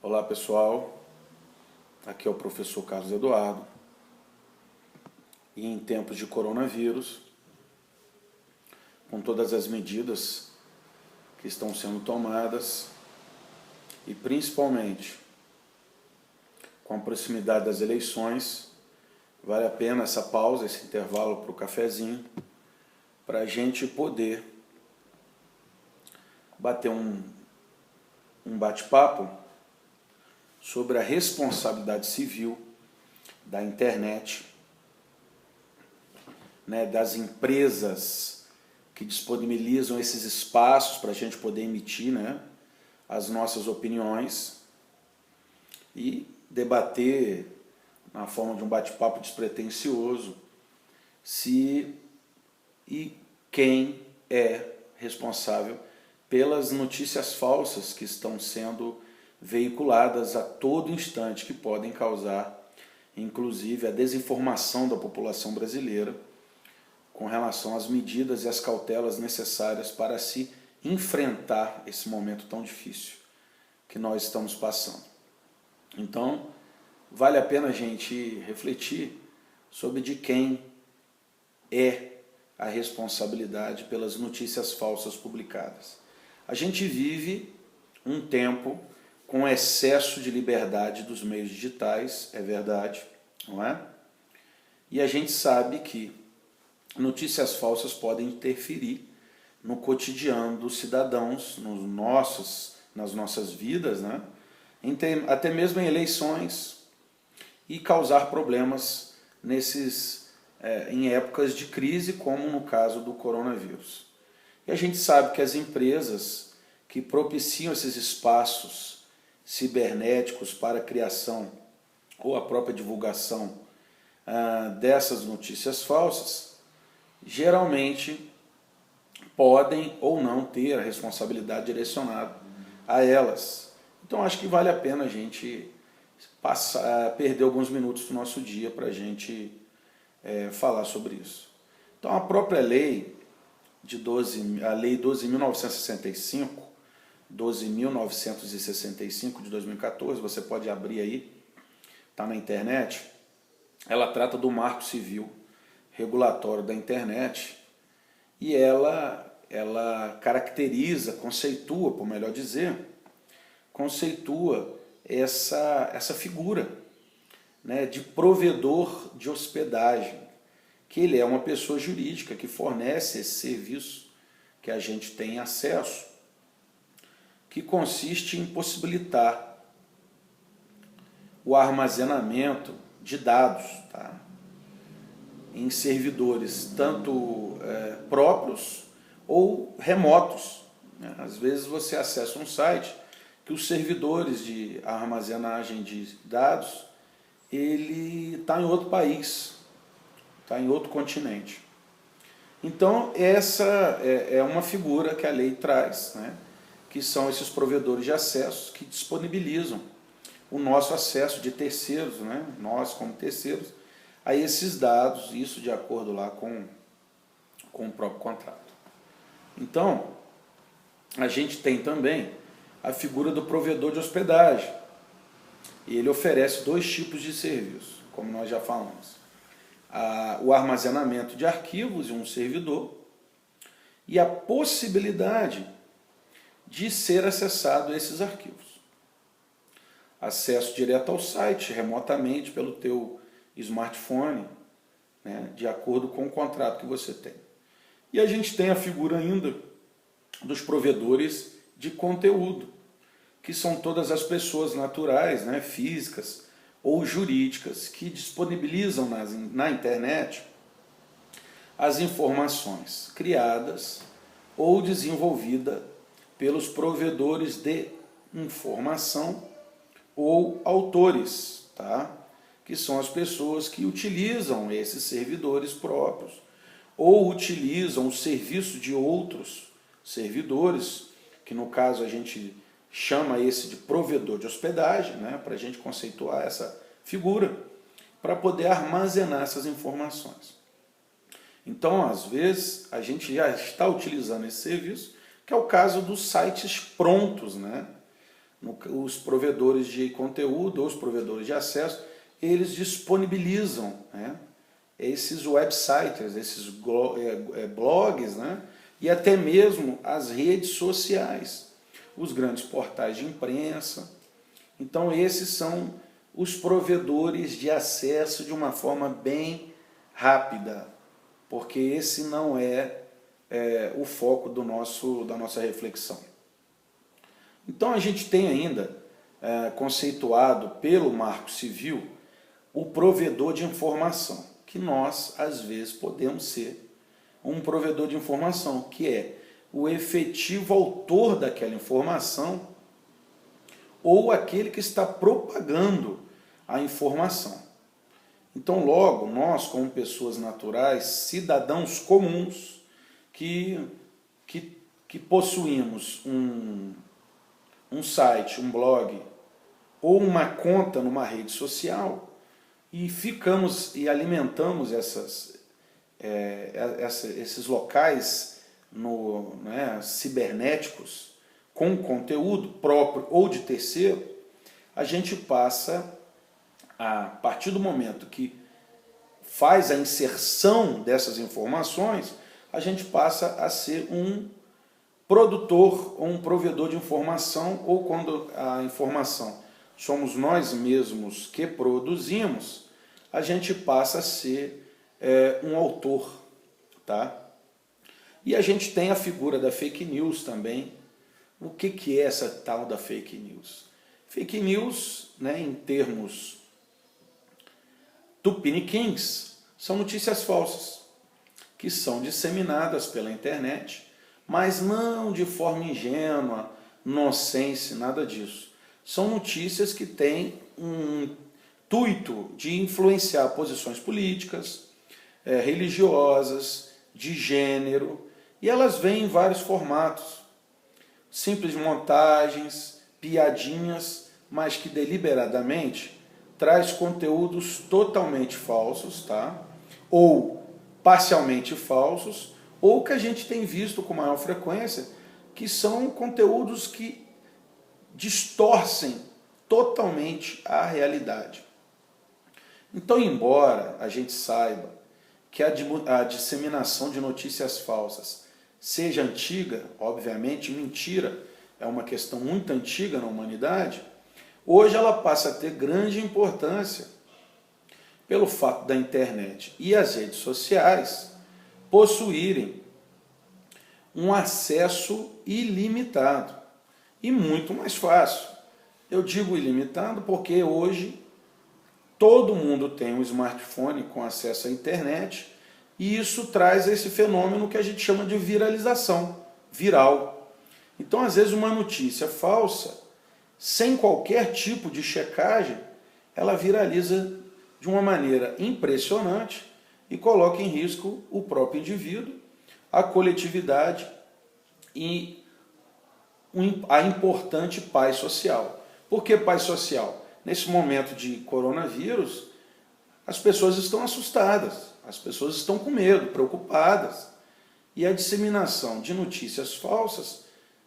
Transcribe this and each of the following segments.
Olá pessoal, aqui é o professor Carlos Eduardo e em tempos de coronavírus, com todas as medidas que estão sendo tomadas e principalmente com a proximidade das eleições, vale a pena essa pausa, esse intervalo para o cafezinho, para a gente poder bater um bate-papo sobre a responsabilidade civil da internet, né, das empresas que disponibilizam esses espaços para a gente poder emitir, né, as nossas opiniões e debater na forma de um bate-papo despretensioso se e quem é responsável pelas notícias falsas que estão sendo veiculadas a todo instante, que podem causar, inclusive, a desinformação da população brasileira com relação às medidas e às cautelas necessárias para se enfrentar esse momento tão difícil que nós estamos passando. Então, vale a pena a gente refletir sobre de quem é a responsabilidade pelas notícias falsas publicadas. A gente vive um tempo com excesso de liberdade dos meios digitais, é verdade, não é? E a gente sabe que notícias falsas podem interferir no cotidiano dos cidadãos, nas nossas vidas, né? Até mesmo em eleições, e causar problemas em épocas de crise, como no caso do coronavírus. E a gente sabe que as empresas que propiciam esses espaços cibernéticos para a criação ou a própria divulgação dessas notícias falsas, geralmente podem ou não ter a responsabilidade direcionada a elas. Então acho que vale a pena a gente perder alguns minutos do nosso dia para a gente falar sobre isso. Então a própria lei a Lei 12.965, 12.965 de 2014, você pode abrir aí, está na internet, ela trata do marco civil regulatório da internet e ela caracteriza, conceitua, por melhor dizer, essa figura, né, de provedor de hospedagem, que ele é uma pessoa jurídica que fornece esse serviço que a gente tem acesso, que consiste em possibilitar o armazenamento de dados, tá, em servidores tanto próprios ou remotos, né? Às vezes você acessa um site que os servidores de armazenagem de dados ele está em outro país, está em outro continente. Então essa é uma figura que a lei traz, né? Que são esses provedores de acesso que disponibilizam o nosso acesso de terceiros, né? Nós como terceiros, a esses dados, isso de acordo lá com o próprio contrato. Então, a gente tem também a figura do provedor de hospedagem. E ele oferece dois tipos de serviço, como nós já falamos. O armazenamento de arquivos em um servidor e a possibilidade de ser acessado esses arquivos. Acesso direto ao site, remotamente, pelo teu smartphone, né, de acordo com o contrato que você tem. E a gente tem a figura ainda dos provedores de conteúdo, que são todas as pessoas naturais, né, físicas ou jurídicas, que disponibilizam na internet as informações criadas ou desenvolvidas pelos provedores de informação ou autores, tá? Que são as pessoas que utilizam esses servidores próprios ou utilizam o serviço de outros servidores, que no caso a gente chama esse de provedor de hospedagem, né, para a gente conceituar essa figura, para poder armazenar essas informações. Então, às vezes, a gente já está utilizando esse serviço, que é o caso dos sites prontos, né, os provedores de conteúdo ou os provedores de acesso, eles disponibilizam, né, esses websites, esses blogs, né, e até mesmo as redes sociais, os grandes portais de imprensa. Então esses são os provedores de acesso de uma forma bem rápida, porque esse não é o foco da nossa reflexão. Então a gente tem ainda conceituado pelo Marco Civil o provedor de informação, que nós às vezes podemos ser um provedor de informação, que é o efetivo autor daquela informação ou aquele que está propagando a informação. Então logo, nós como pessoas naturais, cidadãos comuns, que possuímos um site, um blog, ou uma conta numa rede social, e alimentamos esses locais cibernéticos com conteúdo próprio ou de terceiro, a gente passa, a partir do momento que faz a inserção dessas informações, a gente passa a ser um produtor ou um provedor de informação, ou quando a informação somos nós mesmos que produzimos, a gente passa a ser um autor, tá? E a gente tem a figura da fake news também. O que é essa tal da fake news? Fake news, né, em termos tupiniquins, são notícias falsas, que são disseminadas pela internet, mas não de forma ingênua, nonsense, nada disso. São notícias que têm um intuito de influenciar posições políticas, religiosas, de gênero, e elas vêm em vários formatos. Simples montagens, piadinhas, mas que deliberadamente traz conteúdos totalmente falsos, tá? Ou parcialmente falsos, ou que a gente tem visto com maior frequência, que são conteúdos que distorcem totalmente a realidade. Então, embora a gente saiba que a disseminação de notícias falsas seja antiga, obviamente mentira é uma questão muito antiga na humanidade, hoje ela passa a ter grande importância pelo fato da internet e as redes sociais possuírem um acesso ilimitado e muito mais fácil. Eu digo ilimitado porque hoje todo mundo tem um smartphone com acesso à internet e isso traz esse fenômeno que a gente chama de viralização, viral. Então, às vezes, uma notícia falsa, sem qualquer tipo de checagem, ela viraliza de uma maneira impressionante e coloca em risco o próprio indivíduo, a coletividade e a importante paz social. Por que paz social? Nesse momento de coronavírus, as pessoas estão assustadas, as pessoas estão com medo, preocupadas. E a disseminação de notícias falsas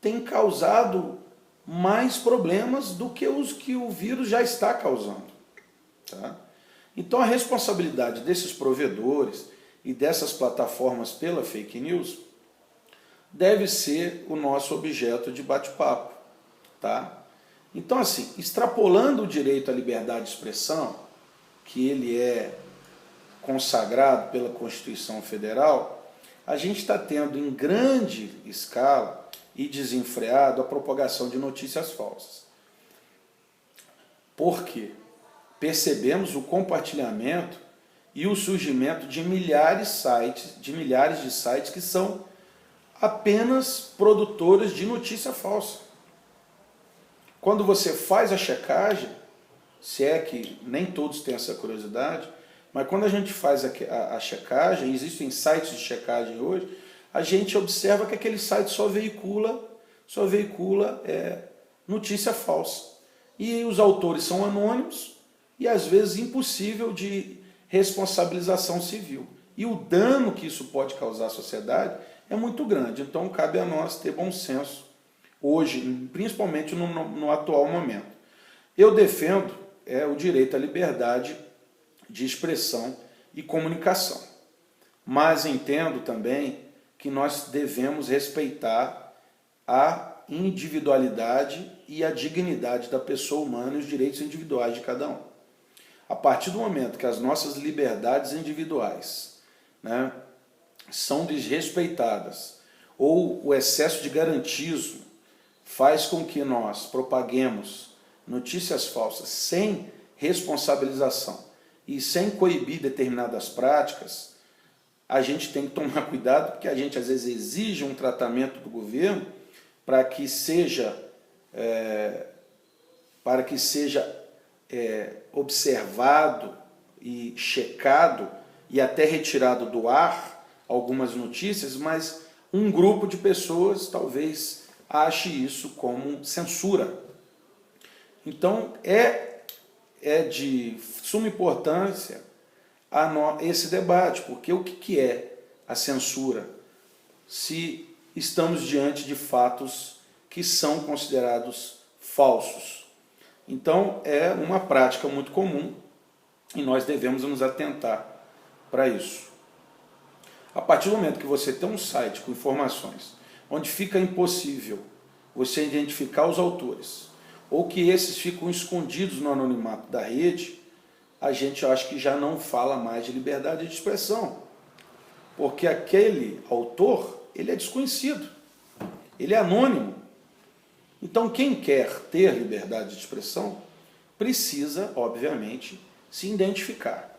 tem causado mais problemas do que os que o vírus já está causando. Tá? Então a responsabilidade desses provedores e dessas plataformas pela fake news deve ser o nosso objeto de bate-papo. Tá? Então, assim, extrapolando o direito à liberdade de expressão, que ele é consagrado pela Constituição Federal, a gente está tendo em grande escala e desenfreado a propagação de notícias falsas. Por quê? Percebemos o compartilhamento e o surgimento de milhares de sites que são apenas produtores de notícia falsa. Quando você faz a checagem, se é que nem todos têm essa curiosidade, mas quando a gente faz a checagem, existem sites de checagem hoje, a gente observa que aquele site só veicula notícia falsa. E os autores são anônimos e às vezes impossível de responsabilização civil. E o dano que isso pode causar à sociedade é muito grande. Então cabe a nós ter bom senso hoje, principalmente no atual momento. Eu defendo o direito à liberdade de expressão e comunicação, mas entendo também que nós devemos respeitar a individualidade e a dignidade da pessoa humana e os direitos individuais de cada um. A partir do momento que as nossas liberdades individuais, né, são desrespeitadas ou o excesso de garantismo faz com que nós propaguemos notícias falsas sem responsabilização e sem coibir determinadas práticas, a gente tem que tomar cuidado, porque a gente às vezes exige um tratamento do governo para que seja observado e checado e até retirado do ar algumas notícias, mas um grupo de pessoas talvez ache isso como censura. Então é de suma importância esse debate, porque o que é a censura se estamos diante de fatos que são considerados falsos? Então é uma prática muito comum e nós devemos nos atentar para isso. A partir do momento que você tem um site com informações onde fica impossível você identificar os autores, ou que esses ficam escondidos no anonimato da rede, a gente acha que já não fala mais de liberdade de expressão, porque aquele autor, ele é desconhecido, ele é anônimo. Então quem quer ter liberdade de expressão precisa, obviamente, se identificar.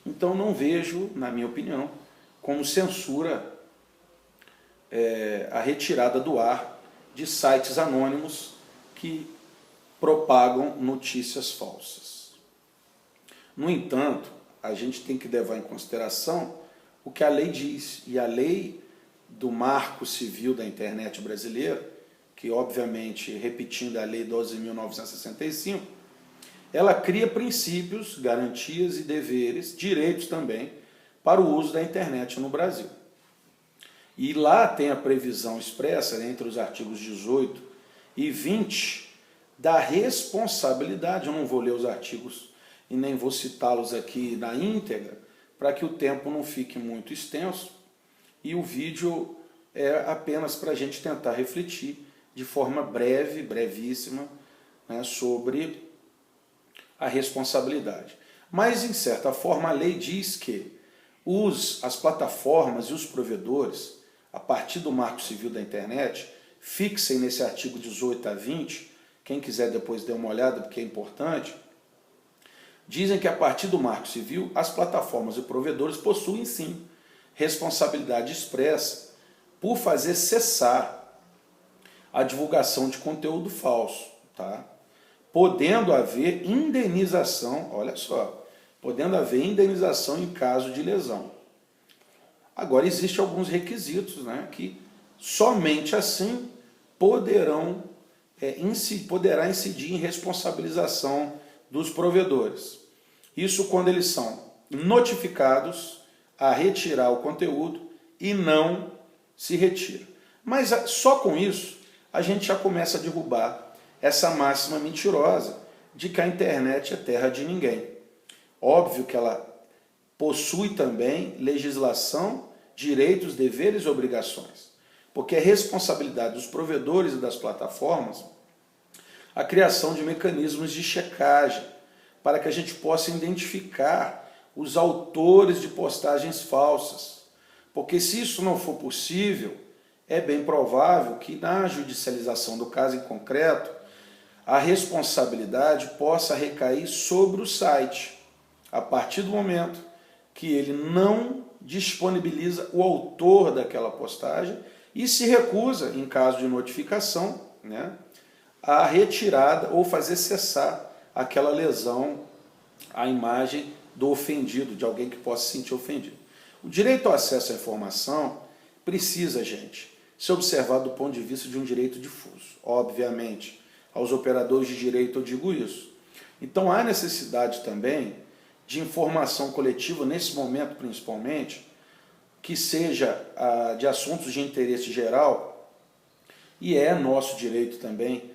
Então não vejo, na minha opinião, como censura a retirada do ar de sites anônimos que propagam notícias falsas. No entanto, a gente tem que levar em consideração o que a lei diz, e a lei do Marco Civil da Internet brasileira, que obviamente, repetindo a lei 12.965, ela cria princípios, garantias e deveres, direitos também, para o uso da internet no Brasil. E lá tem a previsão expressa, entre os artigos 18 e 20, da responsabilidade. Eu não vou ler os artigos e nem vou citá-los aqui na íntegra, para que o tempo não fique muito extenso, e o vídeo é apenas para a gente tentar refletir de forma breve, brevíssima, né, sobre a responsabilidade. Mas, em certa forma, a lei diz que as plataformas e os provedores, a partir do Marco Civil da Internet, fixem nesse artigo 18 a 20, quem quiser depois dê uma olhada, porque é importante, dizem que a partir do Marco Civil, as plataformas e provedores possuem sim responsabilidade expressa por fazer cessar a divulgação de conteúdo falso, tá? Podendo haver indenização, olha só, podendo haver indenização em caso de lesão. Agora, existem alguns requisitos, né, que somente assim poderá incidir em responsabilização dos provedores. Isso quando eles são notificados a retirar o conteúdo e não se retira. Mas só com isso a gente já começa a derrubar essa máxima mentirosa de que a internet é terra de ninguém. Óbvio que ela possui também legislação, direitos, deveres e obrigações, porque é responsabilidade dos provedores e das plataformas a criação de mecanismos de checagem para que a gente possa identificar os autores de postagens falsas. Porque se isso não for possível, é bem provável que na judicialização do caso em concreto, a responsabilidade possa recair sobre o site, a partir do momento que ele não disponibiliza o autor daquela postagem e se recusa, em caso de notificação, né, a retirada ou fazer cessar aquela lesão à imagem do ofendido, de alguém que possa se sentir ofendido. O direito ao acesso à informação precisa, gente, ser observado do ponto de vista de um direito difuso. Obviamente, aos operadores de direito eu digo isso. Então há necessidade também de informação coletiva, nesse momento principalmente, que seja de assuntos de interesse geral, E é nosso direito também